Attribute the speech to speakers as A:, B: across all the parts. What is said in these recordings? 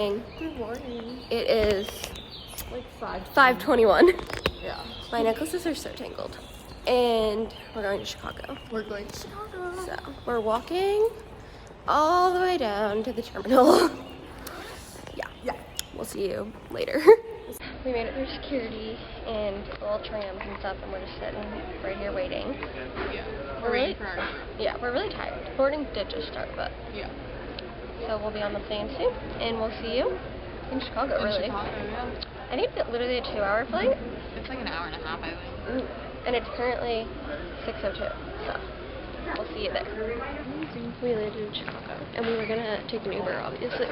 A: Good morning.
B: It is
A: Like
B: 5:21.
A: Yeah.
B: My necklaces are so tangled. And we're going to Chicago.
A: We're going to Chicago.
B: So we're walking all the way down to the terminal. Yeah. We'll see you later. We made it through security and all trams and stuff, and we're just sitting right here waiting.
A: Yeah.
B: We're
A: waiting for our turn.
B: Yeah, we're really tired. Boarding did just start, but
A: Yeah.
B: so we'll be on the plane soon, and we'll see you in Chicago.
A: In Chicago, yeah.
B: I think it's literally a 2-hour flight.
A: It's like an hour and a half, I think.
B: And it's currently 6:02, so we'll see you there. We landed in Chicago, and we were gonna take an Uber, obviously,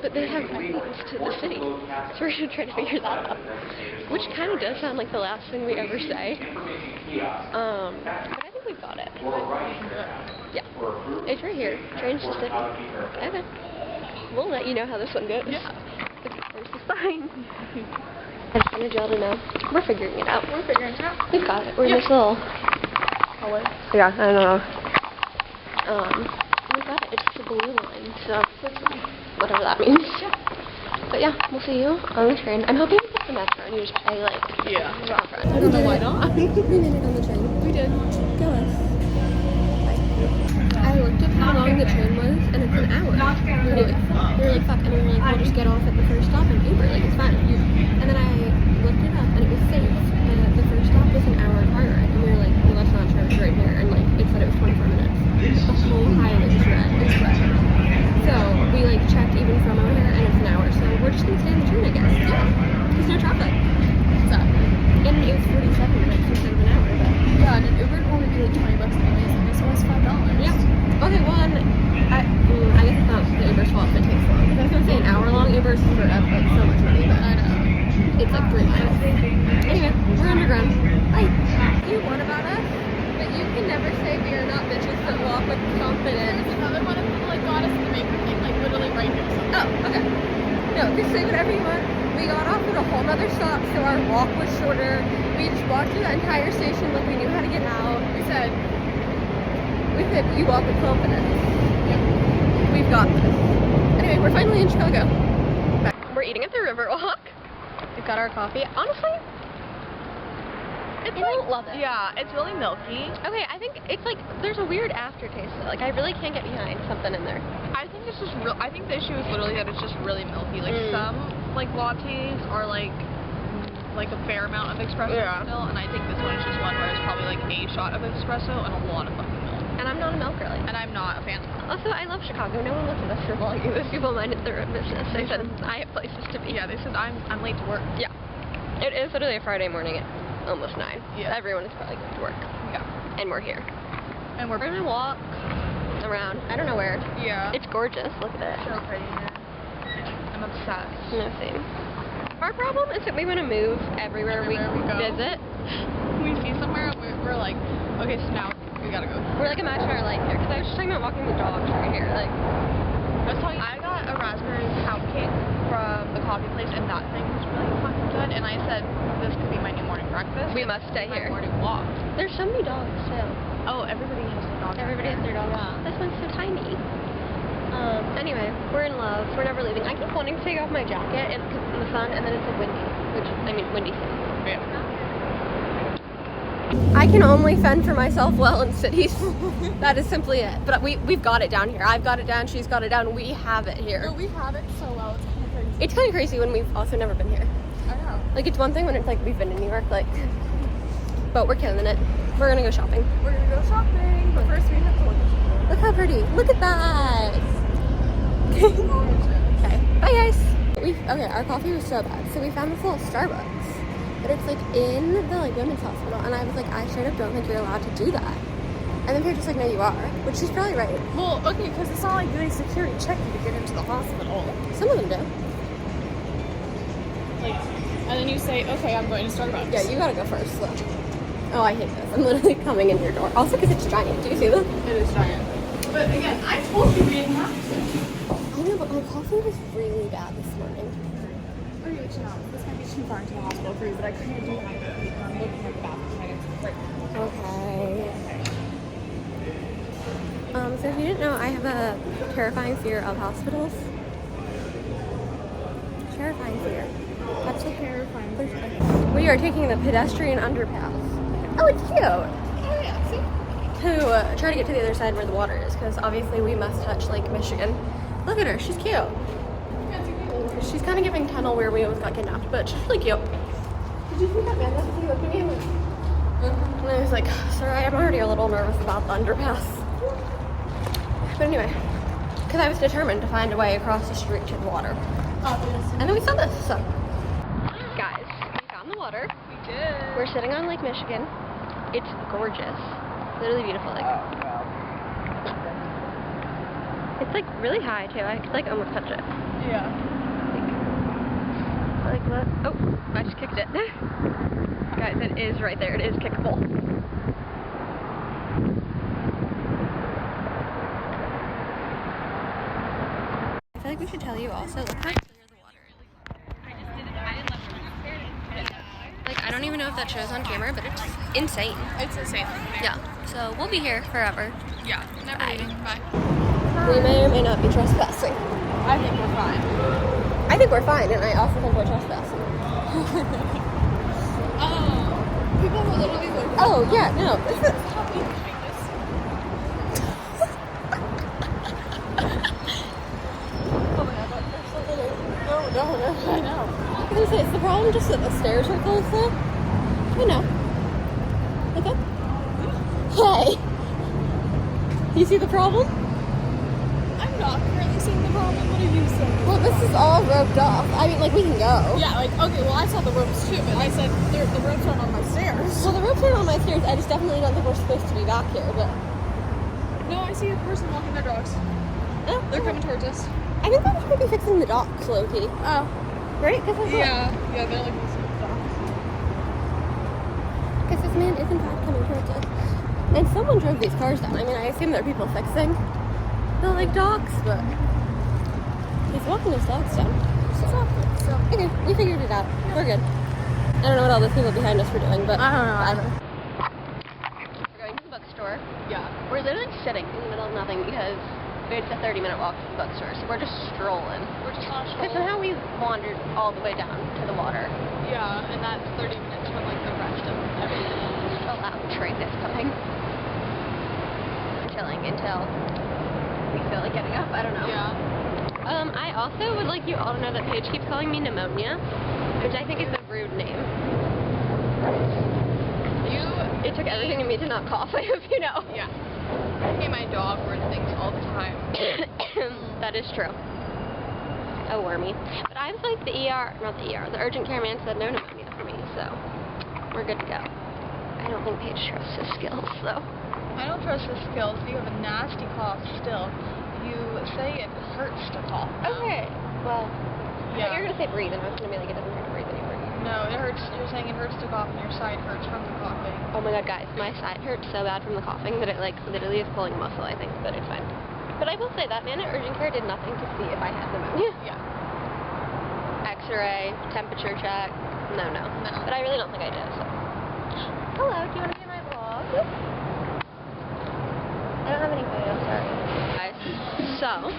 B: but they have routes to the city, so we're gonna try to figure that out, which kind of does sound like the last thing we ever say. But I think we've got it. Yeah, it's right here. Trains to city. Okay. We'll let you know how this one goes.
A: Yeah.
B: First is fine. I just wanted y'all to know. We're figuring it out.
A: We're figuring it out.
B: We've got it. We're in this little hallway. Yeah, I don't know. We've got it. It's the blue line, so whatever that means.
A: Yeah.
B: But yeah, we'll see you on the train. I'm hoping it's the metro and you just pay like
A: Yeah.
B: upfront.
A: I don't know why not.
B: We made it on the train.
A: We did.
B: Go us. I looked up how long the train was, and it's an hour. We were like, fuck, and we were like, we'll just get off at the first stop and Uber, like, it's fine. And then I looked it up, and it was safe. The first stop was an hour car ride, and we were like, well, that's not true, it's right here, and like, it said it was 24 minutes. The whole highway is red. It's red. So, we like, checked even from over there, and it's an hour, so we're just gonna stay on the train, I guess. Yeah. There's no traffic. So, and it was 47 minutes instead of an hour, but.
A: Yeah, and an Uber would only be like $20 anyways, and this was $5.
B: Yeah. Okay, well, I guess it's not the Uber's fault if it takes long. Because I was going to say an hour-long Uber's for like so much money, but
A: I know.
B: it's like 3 miles. Anyway, we're underground. Bye. You want about us, but you can never say we are not bitches that walk with confidence.
A: There's another one of them like got us in the maker thing, like literally right here. So.
B: Oh, okay. No, just say whatever you want. We got off at a whole nother stop, so our walk was shorter. We just walked through the entire station like we knew how to get out. We said, you walk with confidence. Yep. We've got this. Anyway, we're finally in Chicago. We're eating at the Riverwalk. We've got our coffee. Honestly, I don't love it.
A: Yeah, it's really milky.
B: Okay, I think it's like, there's a weird aftertaste though. Like, I really can't get behind something in there.
A: I think it's just real. I think the issue is literally that it's just really milky. Like some like lattes are like a fair amount of espresso still, and I think this one is just one where it's probably like a shot of espresso and a lot of fucking milk.
B: And I'm not a milk girly.
A: And I'm not a fan of milk.
B: Also, I love Chicago. No one looks at us for vlogging. Those people minded their own business. They said, I have places to be.
A: Yeah, they said I'm late to work.
B: Yeah. It is literally a Friday morning at almost 9.
A: Yeah.
B: Everyone is probably going to work.
A: Yeah.
B: And we're here.
A: And we're
B: gonna walk around. I don't know where.
A: Yeah.
B: It's gorgeous. Look at it.
A: So pretty here. I'm obsessed.
B: No, same. Our problem is that we want to move everywhere we
A: go.
B: visit.
A: We see somewhere, we're like, okay, so now we gotta go.
B: We're like imagining our life here. Because I was just talking about walking the dogs right here. Like,
A: I was telling you, I got a raspberry pound cake from the coffee place, and that thing was really fucking good. And I said, this could be my new morning breakfast.
B: We must stay here.
A: My morning walk.
B: There's so many dogs too.
A: Oh, everybody has their dog.
B: Everybody has their dog.
A: Yeah.
B: This one's so tiny. Anyway, we're in love. We're never leaving. I keep wanting to take off my jacket in the sun, and then it's like windy. Windy city.
A: Yeah.
B: I can only fend for myself well in cities. That is simply it. But we've got it down here. I've got it down. She's got it down. We have it here.
A: No, we have it so well. It's kind of crazy.
B: It's kind of crazy when we've also never been here.
A: I know.
B: Like, it's one thing when it's like we've been to New York, like, but we're killing it. We're gonna go shopping.
A: We're gonna go shopping, but first we have to look at shopping.
B: Look how pretty. Look at that. Okay. Bye, guys. Okay, our coffee was so bad, so we found this little Starbucks, but it's like in the like women's hospital, and I was like, I straight up don't think you're allowed to do that. And then they're just like, no, you are, which she's probably right.
A: Well, okay, because it's not like they security check you to get into the hospital.
B: Some of them do.
A: Like, and then you say, okay, I'm going to Starbucks.
B: Yeah, you gotta go first, though. Oh, I hate this. I'm literally coming in your door. Also, because it's giant. Do you see this?
A: It is giant. But again, I told you we didn't have to.
B: I know, but my coffee was really bad this morning.
A: Okay, this might be too far into the hospital for you, but I can't do that. I'm looking at the bathroom items right now.
B: Okay. So if you didn't know, I have a terrifying fear of hospitals. terrifying fear. That's so terrifying. We are taking the pedestrian underpass. Oh, it's cute.
A: Oh yeah, see?
B: To try to get to the other side where the water is, because obviously we must touch Lake Michigan. Look at her, she's cute. She's kind of giving tunnel where we almost got kidnapped, but she's really cute. Did you see that man? He looked at me and I was like, sorry, I'm already a little nervous about the underpass. But anyway, because I was determined to find a way across the street to the water. And then we saw this, so. Guys, we found the water.
A: We did.
B: We're sitting on Lake Michigan. It's gorgeous. Literally beautiful. Like, it's like really high too. I could like almost touch it.
A: Yeah.
B: Like what? Oh, I just kicked it. Guys, it is right there. It is kickable. I feel like we should tell you also, look how clear the water is. Like, I don't even know if that shows on camera, but it's insane.
A: It's insane.
B: Yeah, so we'll be here forever.
A: Yeah, never leaving. Bye.
B: We may or may not be trespassing.
A: I think we're fine.
B: I think we're fine, and I also think we're trespassing.
A: People were literally like,
B: Oh, yeah, no. This is...
A: Oh my god, that's so little. No, I know.
B: I was gonna say, is the problem just that the stairs are closed though? You know. Okay. Hey! You see the problem?
A: I'm not currently seeing the problem. What are you saying?
B: Well, this is all roped off. I mean, like, we can go.
A: Yeah, like, okay, well, I saw the ropes too, but I said the ropes aren't on my stairs.
B: Well, the ropes aren't on my stairs. I just definitely don't think we're supposed to be back here, but...
A: No, I see a person walking their dogs.
B: Oh,
A: They're coming towards us.
B: I think they should be fixing the docks, Loki.
A: Oh.
B: Right? Because
A: Yeah, they're like these dogs.
B: Because this man is in fact coming towards us. And someone drove these cars down. I mean, I assume they're people fixing the, like, docks, but he's walking his dogs down. So, okay, we figured it out. We're good. I don't know what all those people behind us were doing, but...
A: I don't know either.
B: We're going to the bookstore.
A: Yeah.
B: We're literally sitting in the middle of nothing because it's a 30-minute walk to the bookstore, so we're just strolling.
A: We're just on a
B: Because somehow we wandered all the way down to the water.
A: Yeah, and that's 30 minutes from, like, the rest of everything.
B: A loud train is coming. We're chilling until we feel like getting up. I don't know.
A: Yeah.
B: I also would like you all to know that Paige keeps calling me pneumonia, which I think is a rude name. It took everything in me to not cough, I hope you know.
A: Yeah. I pay my dog weird things all the time.
B: That is true. Oh, wormy. But I was like the urgent care man said no pneumonia for me, so we're good to go. I don't think Paige trusts his skills, though.
A: I don't trust his skills. You have a nasty cough still. You say it hurts to cough.
B: Okay. Well,
A: Yeah.
B: you're going to say breathe, and I was going to be like, it doesn't hurt to breathe anymore.
A: No, it hurts. You're saying it hurts to cough and your side hurts from the coughing.
B: Oh my god, guys, my side hurts so bad from the coughing that it, like, literally is pulling a muscle, I think, but it's fine. But I will say that man at urgent care did nothing to see if I had pneumonia.
A: Yeah.
B: X-ray, temperature check, no. But I really don't think I did, so. Hello, do you want to be in my vlog? I don't have any photos, sorry. Guys, so,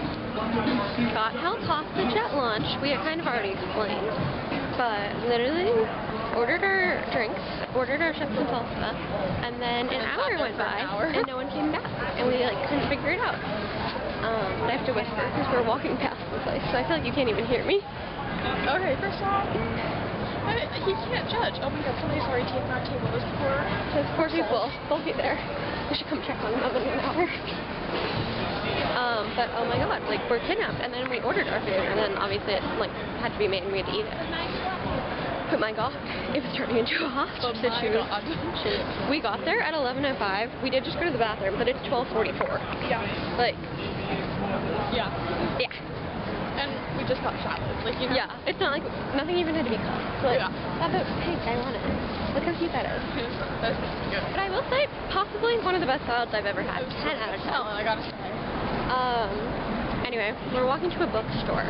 B: got help hostage at lunch. We had kind of already explained, but literally ordered our drinks, ordered our chips and salsa, and then an hour went by, and no one came back, and we, like, couldn't figure it out. But I have to whisper, because we're walking past the place, so I feel like you can't even hear me.
A: Okay, first off, he can't judge. Oh my god, somebody's already taken our table. There's four
B: people. They'll be there. We should come check on them in an hour. But oh my god, like, we're kidnapped, and then we ordered our food, and then obviously it, like, had to be made and we had to eat it. But my god, it was turning into a hostage situation. We got there at 11:05. We did just go to the bathroom, but it's 12:44.
A: Yeah.
B: Like,
A: Yeah.
B: yeah.
A: And we just got shadowed. Like, you know?
B: Yeah, it's not like, nothing even had to be cooked. Like, that boat's pink, I want it. Look how cute that is.
A: That's good.
B: But I will say, possibly one of the best salads I've ever had. 10 out of 10.
A: Oh, I gotta say.
B: Anyway, we're walking to a bookstore.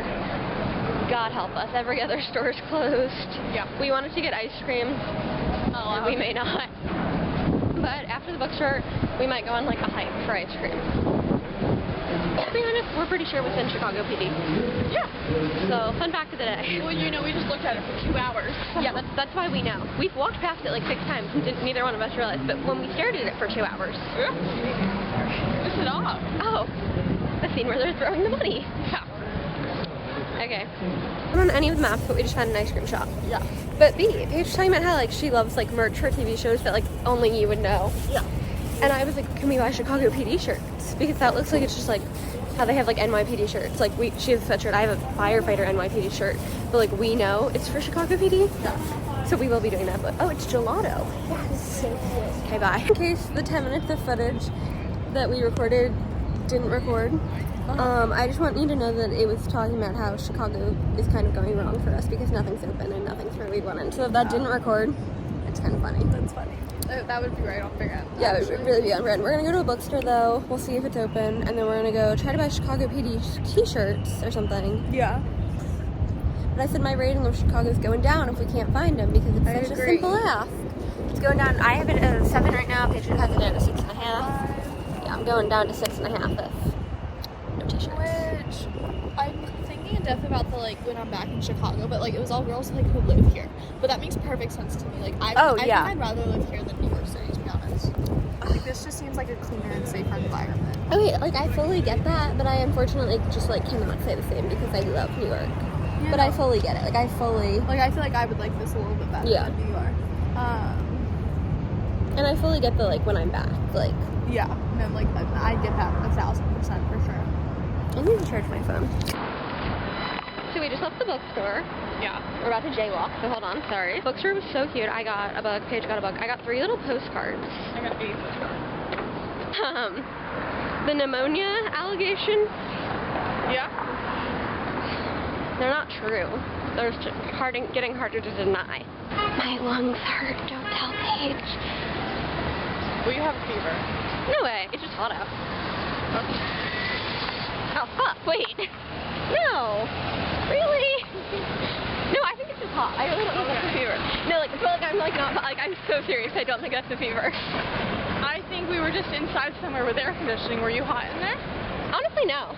B: God help us, every other store is closed.
A: Yeah.
B: We wanted to get ice cream.
A: Oh,
B: we may not. But after the bookstore, we might go on, like, a hike for ice cream. To be honest, we're pretty sure it was in Chicago PD.
A: Yeah.
B: So, fun fact of the day.
A: Well, you know, we just looked at it for 2 hours.
B: Yeah, that's why we know. We've walked past it like 6 times and neither one of us realized, but when we stared at it for 2 hours.
A: Yeah. This is off.
B: Oh, the scene where they're throwing the money.
A: Yeah.
B: Okay. I don't know any of the maps, but we just found an ice cream shop.
A: Yeah.
B: But B, Paige was talking about how like she loves like merch for TV shows that like only you would know.
A: Yeah.
B: And I was like, can we buy Chicago PD shirts? Because that looks like it's just like how they have like NYPD shirts. Like she has a sweatshirt, I have a firefighter NYPD shirt, but like we know it's for Chicago PD.
A: Yeah.
B: So we will be doing that. But oh, it's gelato. That is so cute. Okay, bye. In case the 10 minutes of footage that we recorded didn't record. I just want you to know that it was talking about how Chicago is kind of going wrong for us because nothing's open and nothing's where we wanted. So if that didn't record, it's kind of funny.
A: That's funny. That would be right on brand.
B: Yeah, it would really be on brand. We're gonna go to a bookstore though. We'll see if it's open, and then we're gonna go try to buy Chicago PD t-shirts or something.
A: Yeah.
B: But I said my rating of Chicago's going down if we can't find them because it's such a simple ask. It's going down. I have it at a 7 right now. Paige has it at a 6.5. Yeah, I'm going down to 6.5 if no t-shirts.
A: Which I'm thinking in depth about the like when I'm back in Chicago, but like it was all girls like who live here. But that makes perfect sense to me. Like I think I'd rather live here than New York City, to be honest. Like this just seems like a cleaner and safer environment.
B: Okay, like I fully get that, but I unfortunately just like cannot say the same because I love New York. Yeah, but I fully get it. Like I feel like I would like this a little bit better than New York. And I fully get the like when I'm back, like
A: yeah, no, like I get that 1,000% for sure.
B: I need to charge my phone. So we just left the bookstore.
A: Yeah.
B: We're about to jaywalk, so hold on, sorry. Bookstore was so cute. I got a book, Paige got a book. I got 3 little postcards.
A: I got 8 postcards.
B: The pneumonia allegation.
A: Yeah.
B: They're not true. They're just getting harder to deny. My lungs hurt. Don't tell Paige.
A: Well, you have a fever.
B: No way. It's just hot out. Oh, fuck. Wait. No. Really? No, I think it's just hot. I really don't think that's a fever. No, like, I feel like I'm like not, like, I'm so serious. I don't think that's a fever.
A: I think we were just inside somewhere with air conditioning. Were you hot in there?
B: Honestly, no.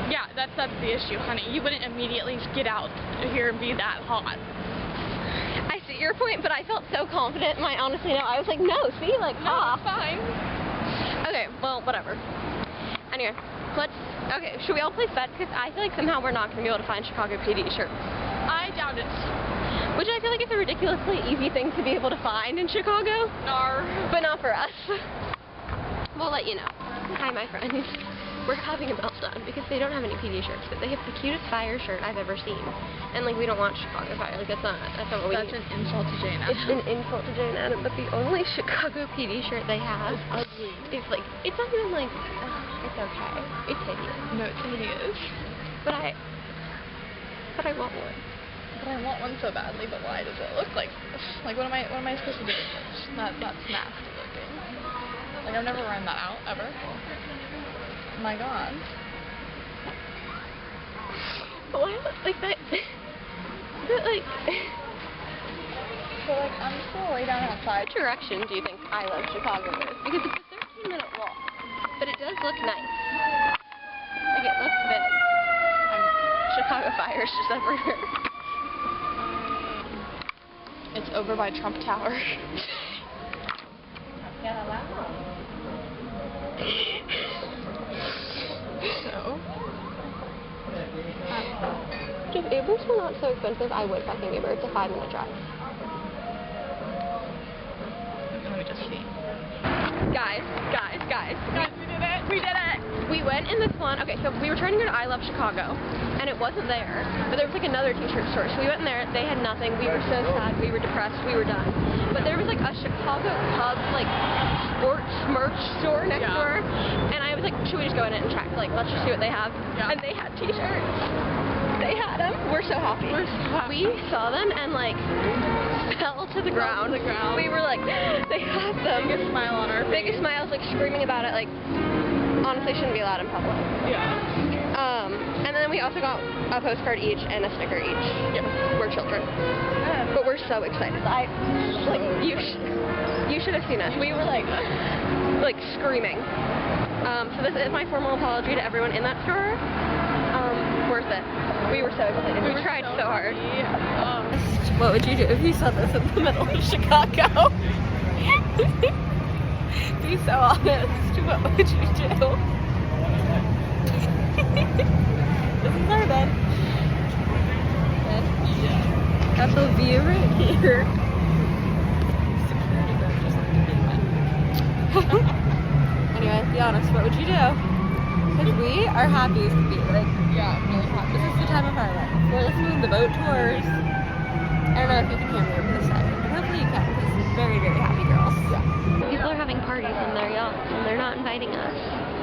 A: Yeah, that's the issue, honey. You wouldn't immediately get out here and be that hot.
B: I see your point, but I felt so confident, and I honestly know. I was like, no, see, like,
A: no,
B: ha.
A: it's fine.
B: Okay, well, whatever. Anyway, okay, should we all place bets? Because I feel like somehow we're not going to be able to find Chicago PD shirts.
A: I doubt it.
B: Which I feel like is a ridiculously easy thing to be able to find in Chicago.
A: Nar.
B: But not for us. We'll let you know. Hi, my friends. We're having a meltdown because they don't have any PD shirts, but they have the cutest fire shirt I've ever seen. And like we don't want Chicago fire. Like that's not what we need.
A: That's an insult to Jane Adam.
B: It's an insult to Jane Adam, but the only Chicago PD shirt they have is like it's not even like it's okay. It's hideous.
A: No, it's hideous.
B: But I want one.
A: But I want one so badly, but why does it look like this? Like what am I supposed to do with this? That's nasty looking. Like I've never run that out ever. Oh my god.
B: But why like that? But like.
A: So like I'm just gonna lay down outside.
B: What direction do you think I Love Chicago is? Because it's a 13-minute walk, but it does look nice. Like it looks big. Chicago Fire's just everywhere.
A: It's over by Trump Tower. So,
B: if Ubers were not so expensive, I would fucking Uber. It's a 5-minute drive.
A: let me just see.
B: Guys,
A: We did it!
B: we went in this one. Okay, so we were trying to go to I Love Chicago, and it wasn't there, but there was like another t-shirt store. So we went in there, they had nothing. We were so sad, we were depressed, we were done. But there was like a Chicago Cubs like sports merch store next door, and I was like, should we just go in it and check? Like, let's just see what they have.
A: Yeah.
B: And they had t-shirts. They had them. We're so happy. We saw them and like fell to the ground. We were like, they have them.
A: Biggest smile on our face.
B: Biggest smiles, like screaming about it, like honestly shouldn't be allowed in public.
A: Yeah.
B: And then we also got a postcard each and a sticker each.
A: Yeah.
B: We're children. But we're so excited. You should have seen us. We were like screaming. So this is my formal apology to everyone in that store. Worth it. We were so excited. We tried so hard. What would you do if you saw this in the middle of Chicago? Be so honest. What would you do? This is our bed. Got the view right here. Anyway, be honest, what would you do? Because we are happy to be, like,
A: Yeah, really happy.
B: this is the time of our life. We're listening to the boat tours. I don't know if you can hear me over this side, but hopefully you can, because we're very, very happy girls. Yeah. People are having parties on their yachts, and they're not inviting us.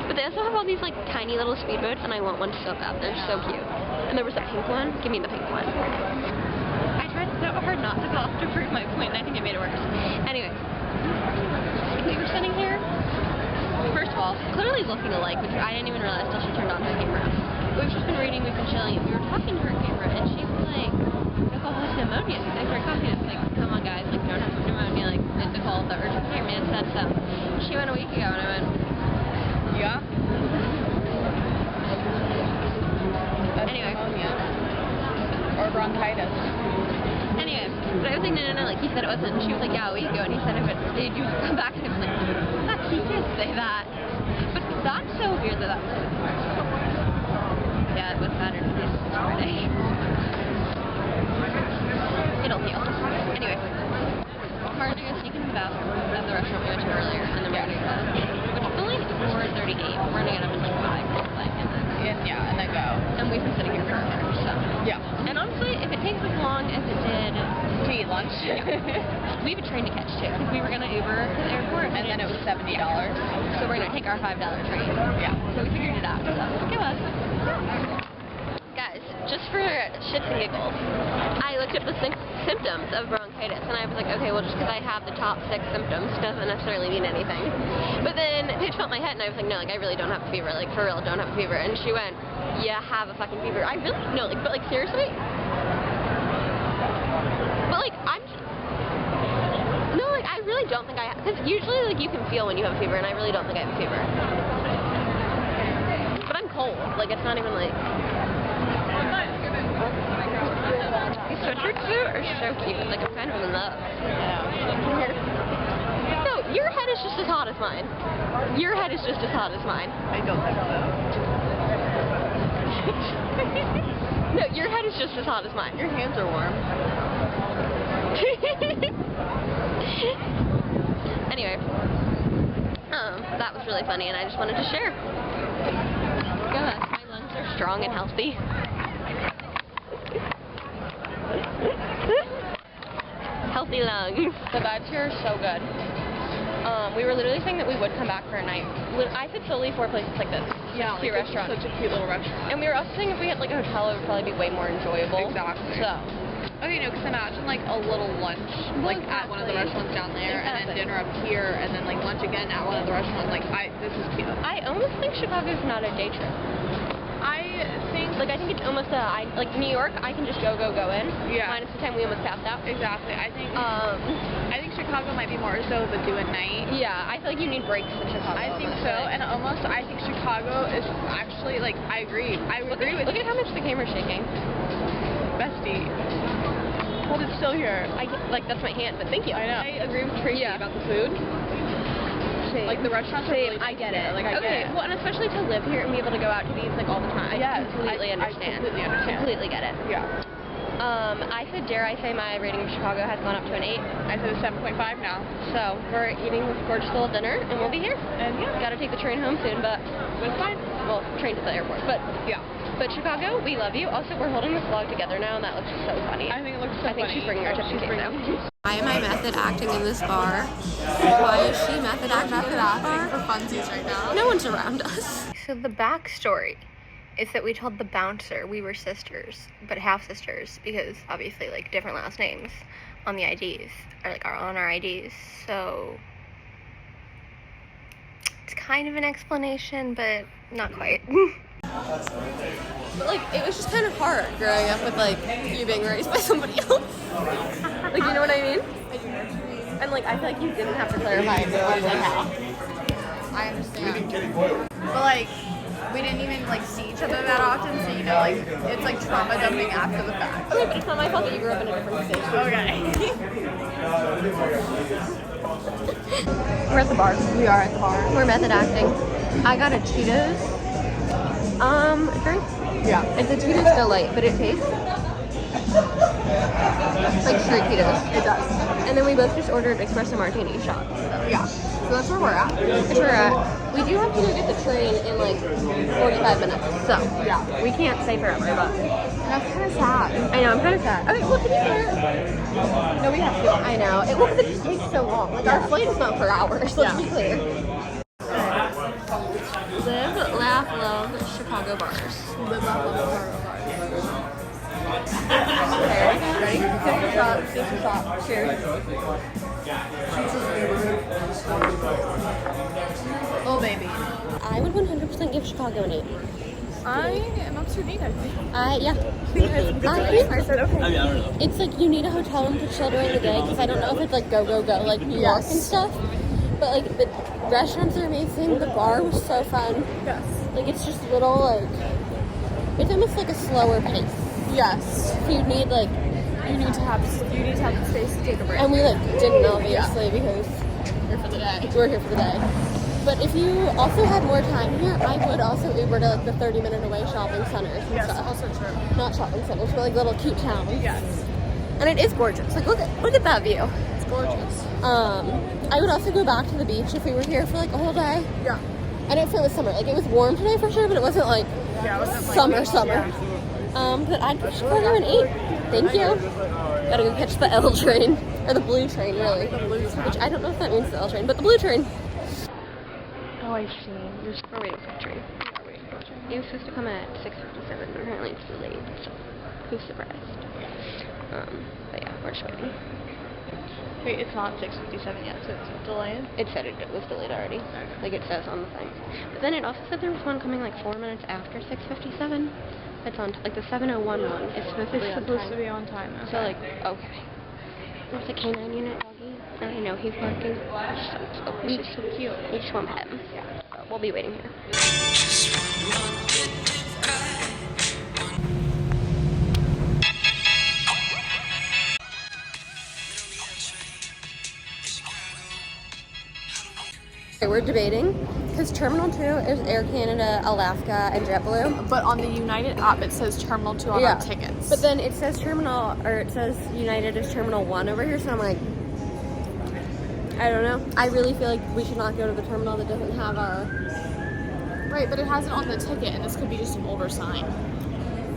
B: But they also have all these, like, tiny little speedboats, and I want one so bad. They're so cute. And there was a pink one. Give me the pink one. I tried so hard not to cough to prove my point, and I think I made it worse. Anyway, we were sitting here. First of all, clearly looking alike, which I didn't even realize till she turned on her camera. We've just been reading, we've been chilling, and we were talking to her camera, and she was like, Nicole has pneumonia. Thanks for coughing. It's like, come on guys, like, don't have pneumonia. Like, Nicole, the urgent care man said so. She went a week ago, and I went,
A: Yeah? That's
B: Anyway.
A: pneumonia. Or bronchitis.
B: anyway, but I was like, no, like, he said it wasn't. And she was like, yeah, a week ago, and he said, but did you come back? And I was like, fuck, he did say that. But that's so weird that that was Yeah, it was Saturday. It's Friday. It'll heal. Anyway, we're going to go sneak into the bathroom at the restaurant we went to earlier, and then we're going to go, which is only 4:38. We're going to get up in like 5, like,
A: And then go.
B: and we've been sitting here forever, so.
A: Yeah.
B: And honestly, if it takes as long as it did
A: To eat lunch.
B: we have a train to catch too, because we were going to Uber to the airport,
A: And then it was $70.
B: so we're going to take our $5 train.
A: Yeah.
B: So we figured it out, so give us. Guys, just for shits and giggles, I looked up the symptoms of bronchitis, and I was like, okay, well, just because I have the top 6 symptoms doesn't necessarily mean anything. But then Paige felt my head, and I was like, no, like, I really don't have a fever, like, for real, don't have a fever. And she went, yeah, have a fucking fever. I really, no, like, but, like, seriously? But, like, no, like, I really don't think I have, because usually, like, you can feel when you have a fever, and I really don't think I have a fever. But I'm cold, like, it's not even, like... These sweatshirts too are so cute. Like, I'm kind of in love. No, your head is just as hot as mine. Your head is just as hot as mine.
A: I don't think so.
B: No, your head is just as hot as mine.
A: Your hands are warm.
B: Anyway, that was really funny, and I just wanted to share. Good. My lungs are strong and healthy. Healthy lungs. The vibes here are so good. We were literally saying that we would come back for a night. I could solely 4 places like this.
A: Yeah,
B: cute
A: like,
B: restaurant.
A: Such a cute little restaurant.
B: And we were also saying if we had like a hotel, it would probably be way more enjoyable.
A: Exactly.
B: So.
A: Okay, no, because imagine like a little lunch,
B: Well,
A: like at one of the
B: exactly.
A: restaurants down there, and then
B: Exactly.
A: dinner up here, and then like lunch again at one of the restaurants. Like, this is cute.
B: I almost think Chicago's not a day trip.
A: I think,
B: Like, I think it's almost like New York, I can just go in.
A: Yeah.
B: Minus the time we almost passed out.
A: exactly. I think Chicago might be more so of a do at night.
B: Yeah, I feel like you need breaks in Chicago.
A: I think so, and almost I think Chicago is actually like I agree. I would agree with
B: Look
A: you,
B: at how much the camera's shaking.
A: bestie. Hold it still here.
B: Like, that's my hand, but thank you.
A: I know. I agree with Tracy
B: Yeah.
A: about the food.
B: Same.
A: Like the restaurants are
B: Same,
A: really
B: I get it.
A: Like I
B: okay,
A: get it.
B: well, and especially to live here and be able to go out to these like all the time.
A: Yes,
B: I completely understand.
A: I completely understand.
B: Completely get it.
A: Yeah.
B: I said, dare I say, my rating of Chicago has gone up to an 8.
A: I said a 7.5 now.
B: So we're eating this gorgeous little dinner, and we'll be here.
A: And yeah,
B: Got to take the train home soon, but
A: it's fine.
B: well, train to the airport. But
A: Yeah.
B: But Chicago, we love you. Also, we're holding this vlog together now, and that looks so funny.
A: I think it looks so
B: I think
A: funny.
B: she's bringing our chips and queso.
C: Why am I method acting in this bar? Why is she method acting in this bar?
A: for funsies right now.
C: No one's around us.
B: So the backstory is that we told the bouncer we were sisters, but half sisters, because obviously like different last names on the IDs, or like on our IDs. So it's kind of an explanation, but not quite.
C: But like, it was just kind of hard growing up with like you being raised by somebody else.
B: Like, you know what I mean? And like, I feel like you didn't have to clarify it, but I was like, how?
A: I understand. But like, we didn't even like see each other that often, so you know, like it's like trauma dumping after the fact.
B: Okay, but it's not my fault that you grew up in a different state.
A: Okay.
B: We're at the bar.
A: We are at the bar.
B: We're method acting. I got a Cheetos drink.
A: Yeah.
B: It's a Cheetos Delight, but it tastes like straight Cheetos.
A: It does.
B: And then we both just ordered espresso martini shots.
A: Yeah. So that's where we're at.
B: That's where we're at. We do have to go get the train in like 45 minutes, so
A: Yeah.
B: we can't stay forever, but
A: That's kind of sad.
B: I know, I'm kind of sad. Okay, well, to be fair,
A: No, we have to.
B: I know. Well, because it just takes so long. Like, our flight is not for hours, let's be clear. Live, laugh, love, Chicago bars.
A: Live off of the bar.
B: Okay, ready? Take a shot. Cheers.
A: Oh, baby.
B: I would 100% give Chicago an 8.
A: I am up to date, I think.
B: Yeah.
A: I said okay.
B: It's like you need a hotel room to chill during the day because I don't know if it's like go like New York and stuff. But like the restaurants are amazing. The bar was so fun.
A: Yes.
B: Like it's just little like it's almost like a slower pace.
A: Yes.
B: So you need like
A: You need to have the space to take a break.
B: and we like didn't obviously because
A: Here for the day.
B: we're here for the day. But if you also had more time here, I would also Uber to like the 30-minute away shopping centers and
A: Yes,
B: stuff.
A: also true.
B: Not shopping centers, but like little cute towns.
A: Yes.
B: And it is gorgeous. Like look at that view.
A: It's gorgeous.
B: I would also go back to the beach if we were here for like a whole day.
A: Yeah.
B: I know it was summer. Like it was warm today for sure, but it wasn't like
A: Yeah, it wasn't like
B: summer.
A: Yeah.
B: But I'd give Chicago an 8. Thank you. Gotta go catch the L train. Or the blue train, really.
A: The blue train.
B: Which I don't know if that means the L train, but the blue train. Oh, I see. We're waiting for the train. It was supposed to come at 6:57, but apparently it's delayed, so who's surprised? But yeah, we're just waiting.
A: Wait, it's not 6:57 yet, so it's delayed?
B: It said it was delayed already. Like it says on the thing. But then it also said there was one coming like 4 minutes after 6:57. It's on, like the 7:01 one is supposed to be on time.
A: to be on time. Okay.
B: So like, okay. There's a canine unit doggy. And I know he's barking.
A: He's so cute.
B: We just want to pet him. But we'll be waiting here. Okay, we're debating because Terminal 2 is Air Canada, Alaska, and JetBlue.
A: But on the United app, it says Terminal 2 on our tickets.
B: But then it says it says United is Terminal 1 over here, so I'm like, I don't know. I really feel like we should not go to the terminal that doesn't have our...
A: Right, but it has it on the ticket, and this could be just an older sign.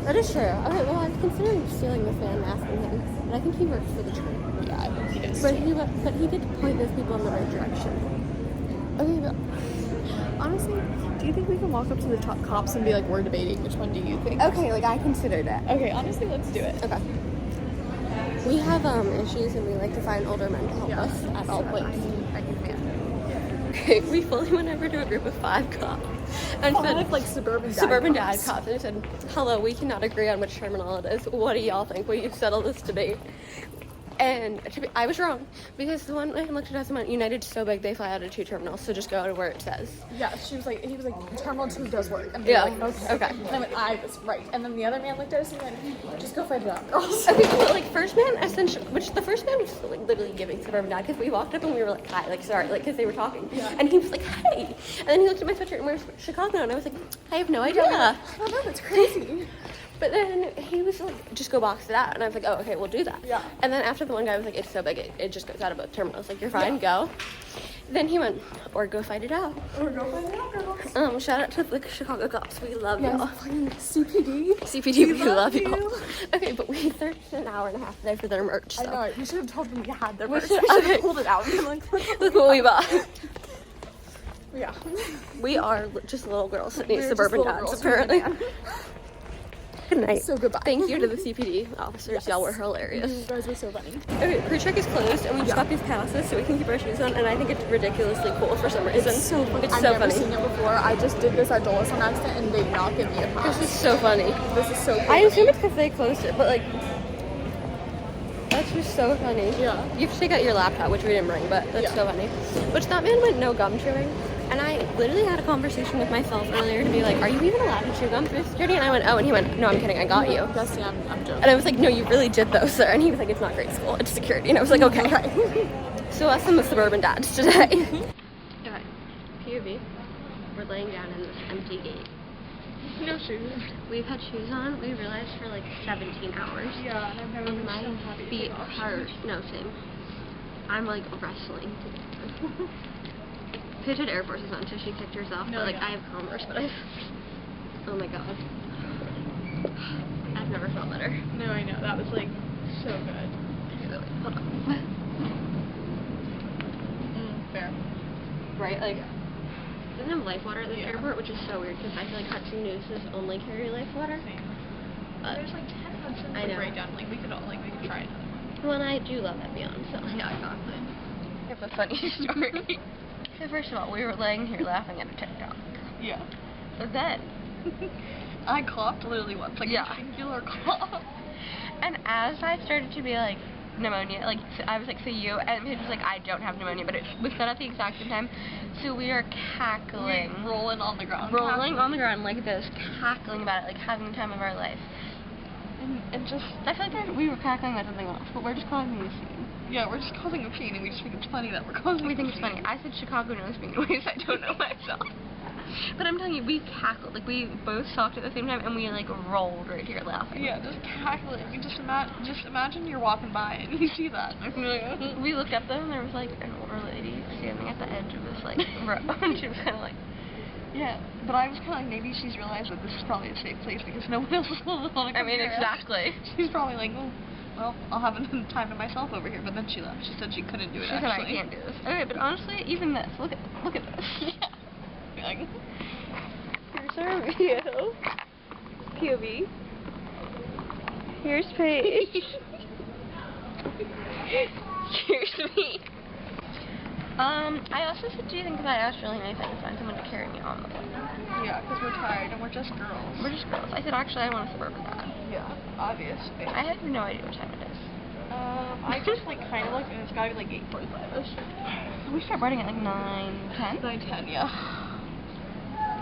B: That is true. Okay, well, I was considering stealing this man and asking him, but I think he works for the train.
A: Yeah, I think he does.
B: But he did point those people in the right direction.
A: Okay, but honestly, do you think we can walk up to the top cops and be like, we're debating, which one do you think?
B: Okay, like I considered it.
A: Okay, honestly, let's do it.
B: Okay. We have issues and we like to find older men to help us at all points.
A: I can.
B: Okay, we fully went over to a group of 5 cops and said,
A: like
B: suburban dad cops, and said, hello, we cannot agree on which terminal it is. What do y'all think? Will you settle this debate? And I was wrong, because the one man looked at us and went, United's so big they fly out of 2 terminals, so just go to where it says.
A: Yeah, he was like, Terminal 2 does work. And
B: Yeah.
A: we were like, okay. And I went, I was right. And then the other man looked at us and went, just go fight it out, girls.
B: Okay, well, like, first man, essentially, which the first man was, like, literally giving suburban dad, because we walked up and we were like, hi, like, sorry, like, because they were talking.
A: Yeah.
B: And he was like, hey. And then he looked at my sweatshirt and we're Chicago, and I was like, I have no idea.
A: Oh, no, that's crazy.
B: But then he was like, just go box it out. And I was like, oh, okay, we'll do that.
A: Yeah.
B: And then after the one guy was like, it's so big, it just goes out of both terminals. Like, you're fine, go. Then he went, or go fight it out.
A: Or go fight it out, girls.
B: Shout out to the Chicago cops. We love y'all.
A: CPD.
B: CPD, we love y'all. Okay, but we searched an hour and a half today for their merch. So.
A: I know, we should have told them we had their
B: We
A: merch.
B: should-
A: We should have
B: okay.
A: pulled it out and been like,
B: Look what we bought.
A: yeah.
B: We are just little girls that need
A: We're
B: suburban
A: just little
B: dads,
A: girls who need a
B: apparently. Good night.
A: So goodbye.
B: Thank you to the CPD officers.
A: Yes.
B: Y'all were hilarious.
A: You guys were so funny.
B: Okay, crew check is closed, and we just got these passes so we can keep our shoes on, and I think it's ridiculously cool for some reason.
A: It's so funny.
B: It's
A: I've
B: so
A: never
B: funny.
A: seen it before. I just did this at Dulles on accident, and they did not give me a pass.
B: This is so funny.
A: This is so cool.
B: I assume it's because they closed it, but like, that's just so funny.
A: Yeah.
B: You have to take out your laptop, which we didn't bring, but that's
A: Yeah.
B: so funny. Which that man went no gum chewing, And I literally had a conversation with myself earlier to be like, are you even allowed to chew gum through security? And I went, oh, and he went, no, I'm kidding, I got you.
C: Yes, yeah, I'm joking.
B: And I was like, no, you really did though, sir. And he was like, it's not grade school, it's security. And I was like, okay. So us and the suburban dads today. Okay, POV. We're laying down in this empty gate.
A: No shoes.
B: We've had shoes on, we realized, for like 17 hours.
A: Yeah, and I've never been
B: My
A: so happy to
B: feet
A: take off
B: hurt.
A: shoes.
B: No, same. I'm like wrestling to get them. Paige had Air Forces on, so she kicked herself.
A: No,
B: but like
A: yeah.
B: I have Converse, but oh my god. I've never felt better.
A: No, I know. That was like so good.
B: Really, hold on.
A: Fair.
B: Right? Like, doesn't have life water at this airport, which is so weird because I feel like Hudson Newses only carry life water.
A: Same.
B: But
A: There's like 10 Hudsons
B: I know.
A: right down. Like we could try another one.
B: well, and I do love Evian, so
A: Yeah, exactly.
B: I have a funny story. So first of all, we were laying here laughing at a TikTok.
A: Yeah.
B: But then,
A: I coughed literally once, like
B: Yeah.
A: a singular cough.
B: and as I started to be like, pneumonia, like, so I was like, so you, and Paige was like, I don't have pneumonia, but it was said at the exact same time, so we are cackling.
A: Rolling on the ground.
B: Rolling on the ground like this, cackling about it, like having the time of our life.
A: And just,
B: I feel like we were cackling about something else, but we're just causing a scene.
A: yeah, we're just causing a scene, and we just think it's funny that we're causing
B: We think
A: a
B: it's
A: scene.
B: funny. I said Chicago knows me in ways I don't know myself. But I'm telling you, we cackled. Like, we both talked at the same time, and we, like, rolled right here laughing.
A: Yeah, just cackling. You just imagine you're walking by and you see that.
B: We looked up, though, and there was, like, an older lady standing at the edge of this, like, row, and she was kind of like...
A: Yeah, but I was kind of like, maybe she's realized that this is probably a safe place because no one else is going to come
B: I mean,
A: here.
B: exactly.
A: She's probably like, oh, well, I'll have time to myself over here. But then she left. She said she couldn't do it,
B: She said, I can't do this. Okay, but honestly, even this, look at this.
A: Yeah. Like,
B: Here's our view. POV. Here's Paige. Here's me. I also said, do you think that it's really nice I can find someone to carry me on the plane?
A: yeah, because we're tired and we're just girls.
B: We're just girls. I said, actually, I want a suburban dad.
A: Yeah, obviously.
B: I have no idea what time it is.
A: I just like kind of looked and it's gotta be like 8:45ish.
B: We start boarding at like 9:10.
A: 9:10, yeah.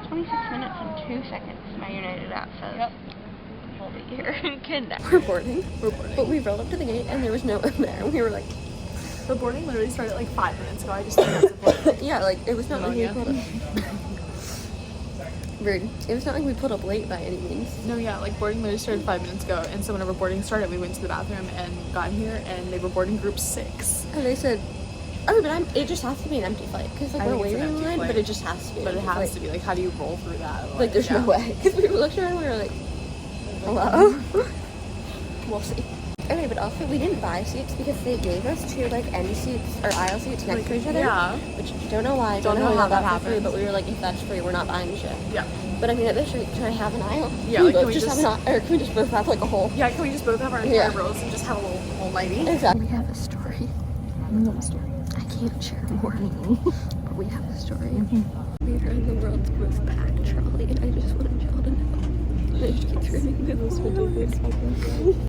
B: 26 minutes and 2 seconds. My United app says.
A: Yep.
B: We'll be here. Kidnapped. We're boarding. But we rolled up to the gate and there was no one there. And we were like,
C: The boarding literally started like 5 minutes ago. I just think that's a
B: yeah, like it was not like we
A: Pneumonia.
B: pulled up. Rude. It was not like we pulled up late by any means.
C: No, yeah, like boarding literally started 5 minutes ago, and so whenever boarding started, we went to the bathroom and got here, and they were boarding group 6.
B: And they said, oh, but it just has to be an empty flight. Because like
C: I
B: we're
C: think it's
B: waiting
C: an
B: in
C: empty
B: line,
C: flight.
B: but it just has to be.
C: But it has to be, like, how do you roll through that?
B: Like there's
C: yeah.
B: no way. Because we looked around and we were like, hello? We'll see. Okay, but also we didn't buy seats because they gave us 2 like end seats or aisle seats next to each other.
C: Yeah.
B: Which don't know why.
C: Don't know
B: we
C: how
B: got
C: that
B: for free,
C: happened.
B: but we were like, if that's free, we're not buying shit.
C: Yeah.
B: But I mean, at this rate, can I have an aisle?
C: Yeah, like,
B: both
C: can we
B: just have
C: just-
B: an aisle, or can we just both have like a whole?
C: Yeah, can we just both have our entire
B: Yeah.
C: rows and just have a little nightie?
B: Exactly. We have a story.
C: No story.
B: I can't share more, but we have a story. We are in the world's most packed trolley, and I just wanted y'all to know. They just keep screaming this.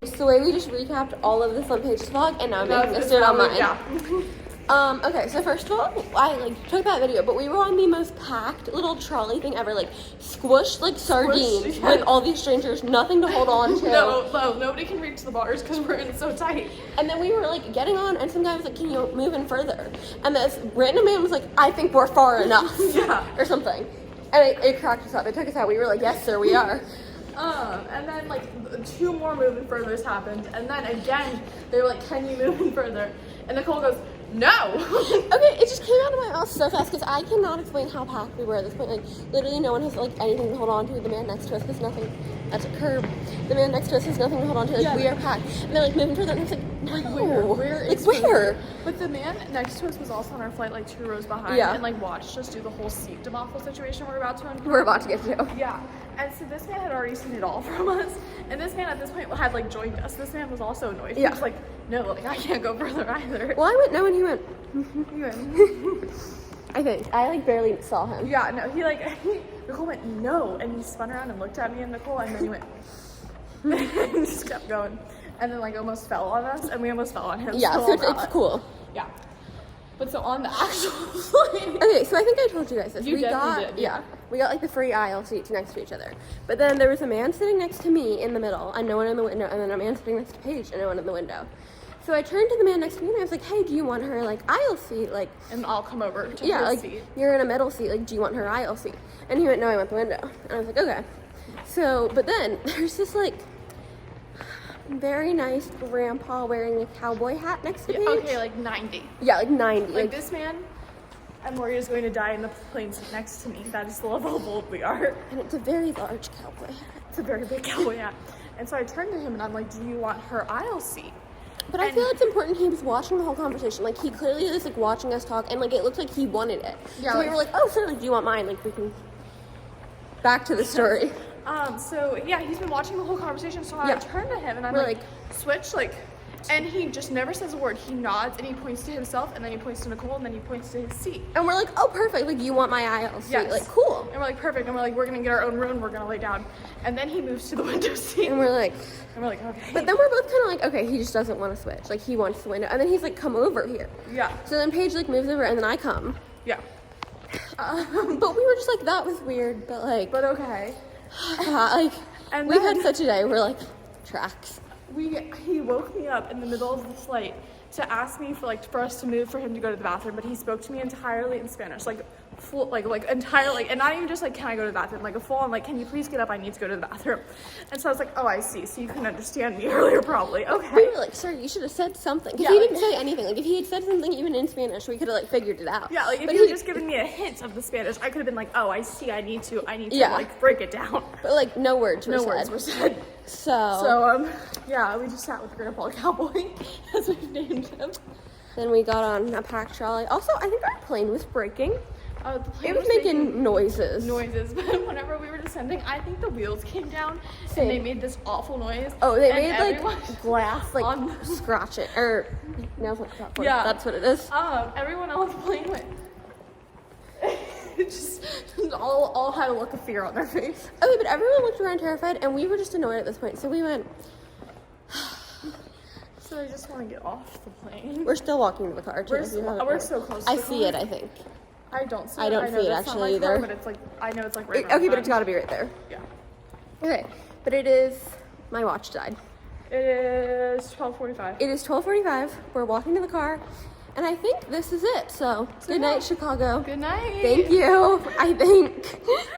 B: It's the way we just recapped all of this on Paige's vlog, and now I'm making this shit on mine.
C: Yeah.
B: Okay, so first of all, I like took that video, but we were on the most packed little trolley thing ever, like squished like sardines
C: yeah.
B: with all these strangers, nothing to hold on to.
C: No, nobody can reach the bars because we're in so tight.
B: And then we were like getting on, and some guy was like, "Can you move in further?" And this random man was like, "I think we're far enough,"
C: Yeah.
B: or something. And it cracked us up. It took us out. We were like, "Yes, sir, we are."
C: And then like 2 more moving furthers happened, and then again they were like, "Can you move in further?" And Nicole goes, "No."
B: Okay, it just came out of my mouth so fast because I cannot explain how packed we were at this point. Like, literally no one has like anything to hold on to. The man next to us has nothing. That's a curb. The man next to us has nothing to hold on to. Like,
C: Yeah.
B: we are packed. And they're like moving further, and I was like, no.
C: Where
B: Like,
C: is
B: where?
C: But the man next to us was also on our flight, like 2 rows behind,
B: Yeah.
C: and like watched us do the whole seat debacle situation we're about to uncover.
B: We're about to get to.
C: Yeah, and so this man had already seen it all from us, and this man at this point had like joined us. This man was also annoyed. He
B: Yeah.
C: was like, "No, like I can't go further either."
B: Well, I went no, and he went.
C: He went,
B: I think I like barely saw him.
C: yeah, no, Nicole went no, and he spun around and looked at me and Nicole, and then he went, and just kept going, and then like almost fell on us, and we almost fell on him.
B: Yeah,
C: still
B: so
C: on
B: it's
C: that.
B: cool.
C: Yeah. But so on the actual flight.
B: Okay, so I think I told you guys this.
C: You definitely did, yeah.
B: We got like the free aisle seats next to each other. But then there was a man sitting next to me in the middle and no one in the window, and then a man sitting next to Paige and no one in the window. So I turned to the man next to me and I was like, hey, do you want her like aisle seat? Like,
C: And I'll come over to
B: yeah,
C: her
B: like
C: seat.
B: you're in a middle seat, like do you want her aisle seat? And he went, no, I want the window. And I was like, okay. So, but then there's this like very nice grandpa wearing a cowboy hat next to Paige.
C: Okay, like 90.
B: Yeah, like 90.
C: Like this man, and Maria is going to die in the plane seat next to me. That is the level of old we are.
B: And it's a very large cowboy hat.
C: It's a very big cowboy hat. And so I turned to him and I'm like, do you want her aisle seat?
B: But I feel it's important he was watching the whole conversation. Like, he clearly was, like, watching us talk, and, like, it looked like he wanted it.
C: Yeah,
B: so we were like, oh, sure, like, do you want mine? Like, we can... Back to the story.
C: So, yeah, he's been watching the whole conversation, so I turned to him, and I'm
B: We're
C: like, switch, like... And he just never says a word. He nods, and he points to himself, and then he points to Nicole, and then he points to his seat.
B: And we're like, oh, perfect. Like, you want my aisle seat?
C: Yes.
B: Like, cool.
C: And we're like, perfect. And we're like, we're going to get our own room. We're going to lay down. And then he moves to the window seat.
B: And we're like...
C: Okay.
B: But then we're both kind of like, okay, he just doesn't want to switch. Like, he wants the window. And then he's like, come over here.
C: Yeah.
B: So then Paige, like, moves over, and then I come.
C: Yeah.
B: But we were just like, that was weird, but like...
C: But okay.
B: Like,
C: And
B: we've
C: then-
B: had such a day. We're like, tracks.
C: He woke me up in the middle of the flight to ask me for us to move for him to go to the bathroom, but he spoke to me entirely in Spanish, like full, like entirely, and not even just like, can I go to the bathroom, like a full on, like, can you please get up, I need to go to the bathroom. And so I was like, oh, I see, so you couldn't understand me earlier probably, okay.
B: We were like, sir, you should have said something. Because he didn't say anything. Like, if he had said something even in Spanish, we could have like figured it out.
C: Yeah, like if
B: but
C: you had just given me a hint of the Spanish, I could have been like, oh, I see, I need to like break it down.
B: But like, no words were said. So
C: yeah, we just sat with Grandpa Cowboy, as we've named him.
B: Then we got on a packed trolley. Also, I think our plane was breaking.
C: The plane
B: It was making noises.
C: But whenever we were descending, I think the wheels came down
B: Same.
C: and they made this awful noise.
B: Oh, they
C: And
B: made
C: everyone-
B: like glass, like scratch it. Or nails on the platform.
C: Yeah.
B: That's what it is.
C: Everyone on the plane went. It just all had a look of fear on their face.
B: Okay, but everyone looked around terrified, and we were just annoyed at this point. So we went.
C: So I just want to get off the plane.
B: We're still walking to the car. Too,
C: We're so close. To
B: I
C: the
B: see
C: car.
B: it. I think.
C: I don't see it.
B: I don't see it
C: that's not
B: actually
C: my car,
B: either.
C: but it's like I know it's like right.
B: Okay, but it's got to be right there.
C: Yeah.
B: Okay, but it is. My watch died.
C: It is 12:45.
B: It is 12:45. We're walking to the car, and I think this is it. So good night, Chicago.
C: Good night.
B: Thank you. I think.